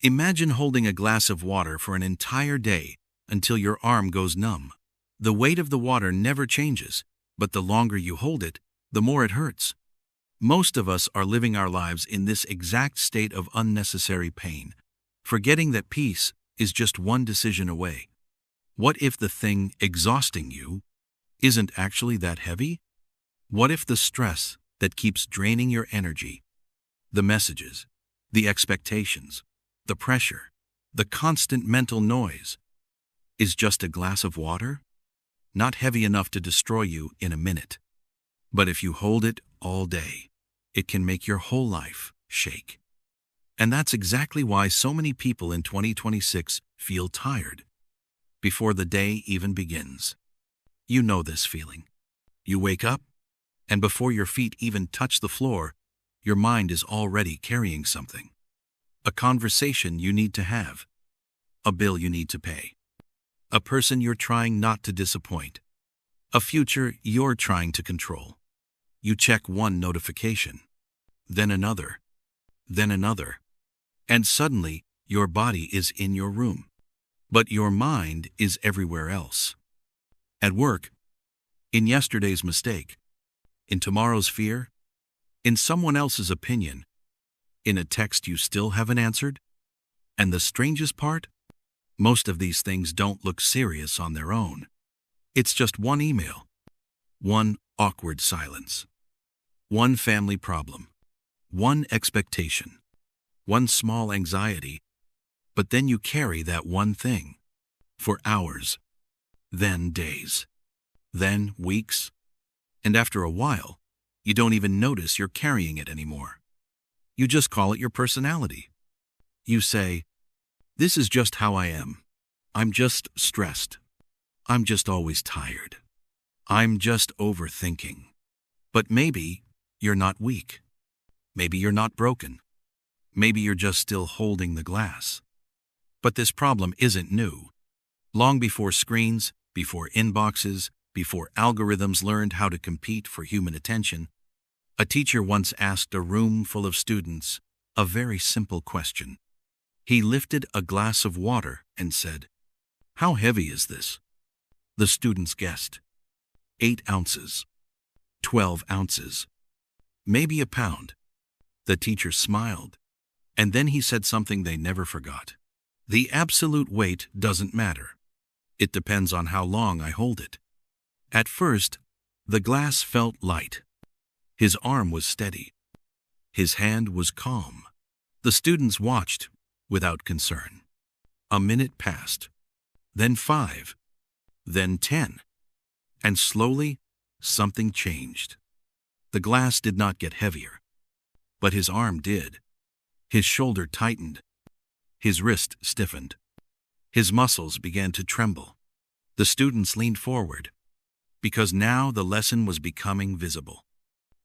Imagine holding a glass of water for an entire day until your arm goes numb. The weight of the water never changes, but the longer you hold it, the more it hurts. Most of us are living our lives in this exact state of unnecessary pain, forgetting that peace is just one decision away. What if the thing exhausting you isn't actually that heavy? What if the stress that keeps draining your energy, the messages, the expectations, the pressure, the constant mental noise, is just a glass of water? Not heavy enough to destroy you in a minute. But if you hold it all day, it can make your whole life shake. And that's exactly why so many people in 2026 feel tired before the day even begins. You know this feeling. You wake up, and before your feet even touch the floor, your mind is already carrying something. A conversation you need to have, a bill you need to pay, a person you're trying not to disappoint, a future you're trying to control. You check one notification, then another, and suddenly your body is in your room, but your mind is everywhere else. At work, in yesterday's mistake, in tomorrow's fear, in someone else's opinion, in a text you still haven't answered. And the strangest part? Most of these things don't look serious on their own. It's just one email, one awkward silence, one family problem, one expectation, one small anxiety, but then you carry that one thing for hours, then days, then weeks, and after a while, you don't even notice you're carrying it anymore. You just call it your personality. You say, "This is just how I am. I'm just stressed. I'm just always tired. I'm just overthinking." But maybe you're not weak. Maybe you're not broken. Maybe you're just still holding the glass. But this problem isn't new. Long before screens, before inboxes, before algorithms learned how to compete for human attention, a teacher once asked a room full of students a very simple question. He lifted a glass of water and said, "How heavy is this?" The students guessed. 8 ounces. 12 ounces. Maybe a pound. The teacher smiled, and then he said something they never forgot. The absolute weight doesn't matter. It depends on how long I hold it. At first, the glass felt light. His arm was steady. His hand was calm. The students watched without concern. A minute passed, then 5, then 10, and slowly something changed. The glass did not get heavier, but his arm did. His shoulder tightened. His wrist stiffened. His muscles began to tremble. The students leaned forward, because now the lesson was becoming visible.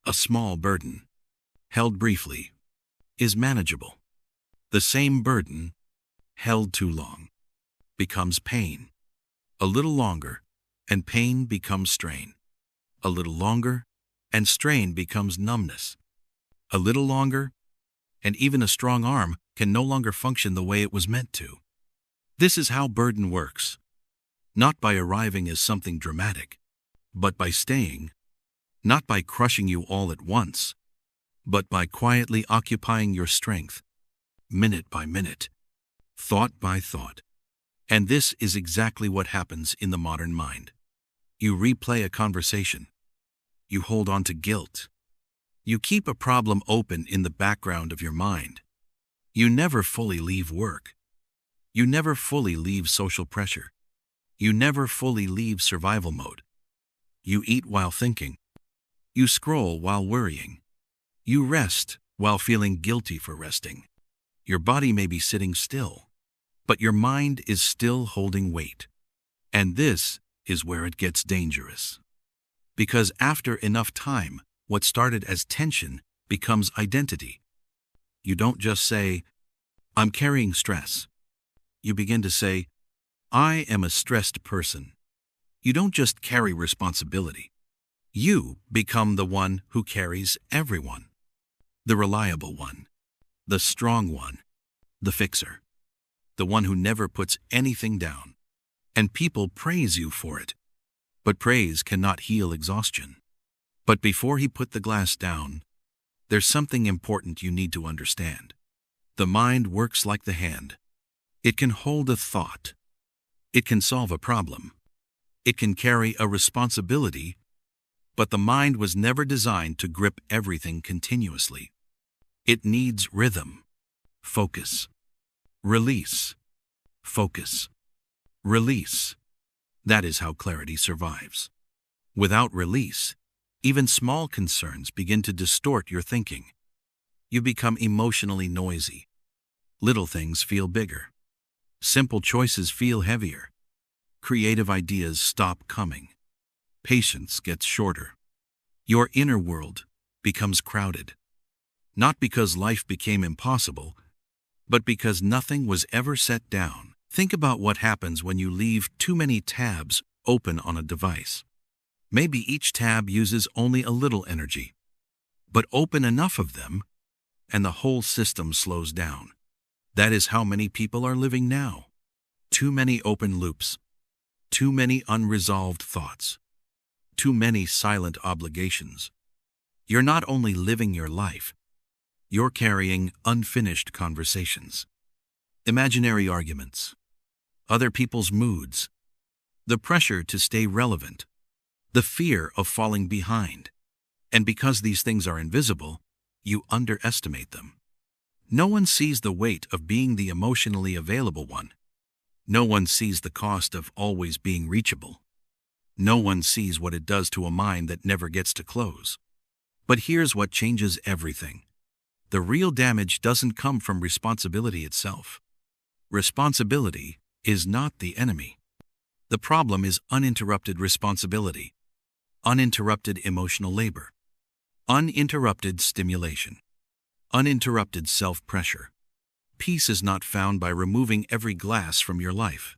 A small burden, held briefly, is manageable. The same burden, held too long, becomes pain. A little longer, and pain becomes strain. A little longer, and strain becomes numbness. A little longer, and even a strong arm can no longer function the way it was meant to. This is how burden works. Not by arriving as something dramatic, but by staying. Not by crushing you all at once, but by quietly occupying your strength, minute by minute, thought by thought. And this is exactly what happens in the modern mind. You replay a conversation. You hold on to guilt. You keep a problem open in the background of your mind. You never fully leave work. You never fully leave social pressure. You never fully leave survival mode. You eat while thinking. You scroll while worrying. You rest while feeling guilty for resting. Your body may be sitting still, but your mind is still holding weight. And this is where it gets dangerous. Because after enough time, what started as tension becomes identity. You don't just say, "I'm carrying stress." You begin to say, "I am a stressed person." You don't just carry responsibility. You become the one who carries everyone. The reliable one. The strong one. the fixer, the one who never puts anything down. And people praise you for it. But praise cannot heal exhaustion. But before he put the glass down, there's something important you need to understand. The mind works like the hand. It can hold a thought. It can solve a problem. It can carry a responsibility, but the mind was never designed to grip everything continuously. It needs rhythm, focus, release, focus, release. That is how clarity survives. Without release, even small concerns begin to distort your thinking. You become emotionally noisy. Little things feel bigger. Simple choices feel heavier. Creative ideas stop coming. Patience gets shorter. Your inner world becomes crowded. Not because life became impossible, but because nothing was ever set down. Think about what happens when you leave too many tabs open on a device. Maybe each tab uses only a little energy, but open enough of them, and the whole system slows down. That is how many people are living now. Too many open loops. Too many unresolved thoughts. Too many silent obligations. You're not only living your life, you're carrying unfinished conversations, imaginary arguments, other people's moods, the pressure to stay relevant, the fear of falling behind. And because these things are invisible, you underestimate them. No one sees the weight of being the emotionally available one. No one sees the cost of always being reachable. No one sees what it does to a mind that never gets to close. But here's what changes everything. The real damage doesn't come from responsibility itself. Responsibility is not the enemy. The problem is uninterrupted responsibility, uninterrupted emotional labor, uninterrupted stimulation, uninterrupted self-pressure. Peace is not found by removing every glass from your life.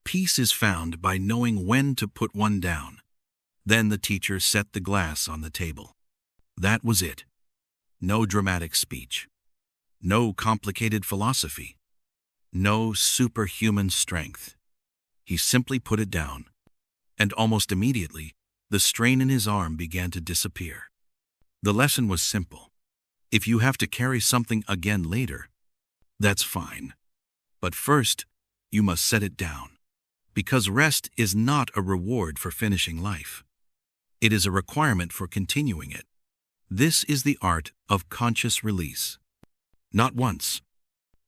Peace is found by knowing when to put one down. Then the teacher set the glass on the table. That was it. No dramatic speech. No complicated philosophy. No superhuman strength. He simply put it down, and almost immediately, the strain in his arm began to disappear. The lesson was simple. If you have to carry something again later, that's fine. But first, you must set it down. Because rest is not a reward for finishing life. It is a requirement for continuing it. This is the art of conscious release. Not once,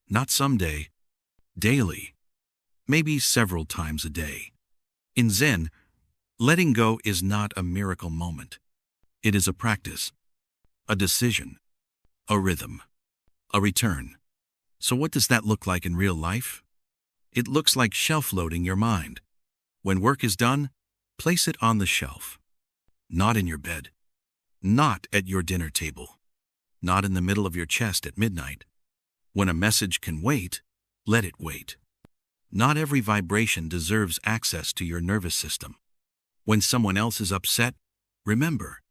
not someday, daily, maybe several times a day. In Zen, letting go is not a miracle moment. It is a practice, a decision, a rhythm, a return. So what does that look like in real life? It looks like shelf-loading your mind. When work is done, place it on the shelf. Not in your bed. Not at your dinner table. Not in the middle of your chest at midnight. When a message can wait, let it wait. Not every vibration deserves access to your nervous system. When someone else is upset, remember,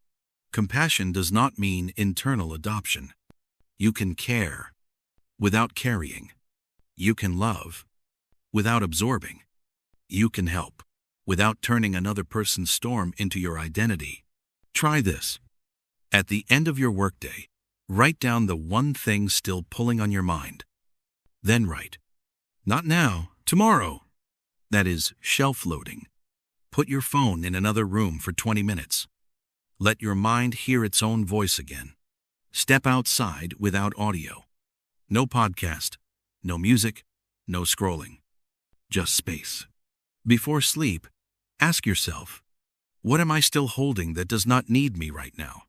compassion does not mean internal adoption. You can care without carrying. You can love without absorbing. You can help without turning another person's storm into your identity. Try this. At the end of your workday, write down the one thing still pulling on your mind. Then write, "Not now, tomorrow." That is shelf loading. Put your phone in another room for 20 minutes. Let your mind hear its own voice again. Step outside without audio. No podcast, no music, no scrolling. Just space. Before sleep, ask yourself, what am I still holding that does not need me right now?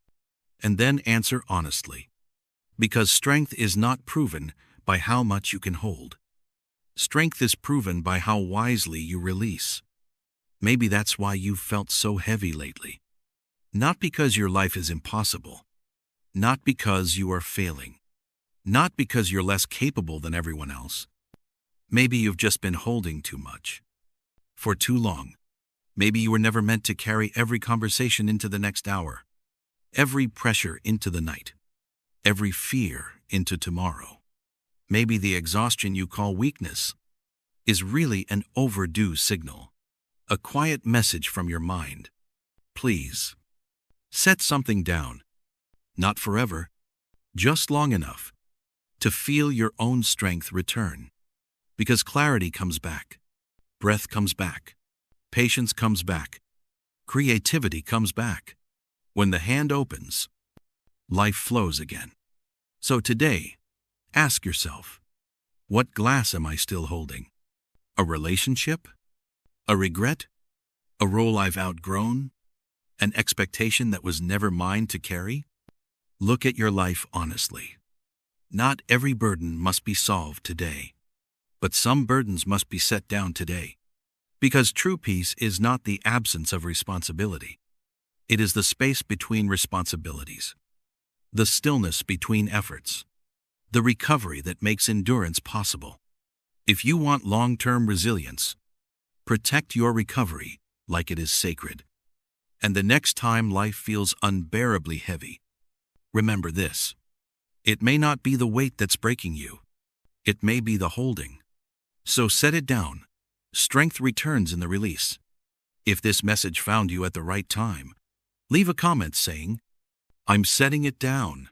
And then answer honestly. Because strength is not proven by how much you can hold. Strength is proven by how wisely you release. Maybe that's why you've felt so heavy lately. Not because your life is impossible. Not because you are failing. Not because you're less capable than everyone else. Maybe you've just been holding too much. For too long. Maybe you were never meant to carry every conversation into the next hour. Every pressure into the night. Every fear into tomorrow. Maybe the exhaustion you call weakness is really an overdue signal, a quiet message from your mind. Please, set something down, not forever, just long enough to feel your own strength return. Because clarity comes back, breath comes back, patience comes back, creativity comes back. When the hand opens, life flows again. So today, ask yourself, what glass am I still holding? A relationship? A regret? A role I've outgrown? An expectation that was never mine to carry? Look at your life honestly. Not every burden must be solved today, but some burdens must be set down today. Because true peace is not the absence of responsibility. It is the space between responsibilities, the stillness between efforts, the recovery that makes endurance possible. If you want long-term resilience, protect your recovery like it is sacred. And the next time life feels unbearably heavy, remember this. It may not be the weight that's breaking you. It may be the holding. So set it down. Strength returns in the release. If this message found you at the right time, leave a comment saying, "I'm setting it down."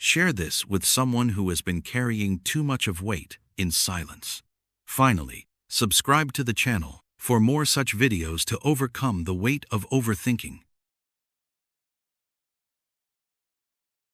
Share this with someone who has been carrying too much of weight in silence. Finally, subscribe to the channel for more such videos to overcome the weight of overthinking.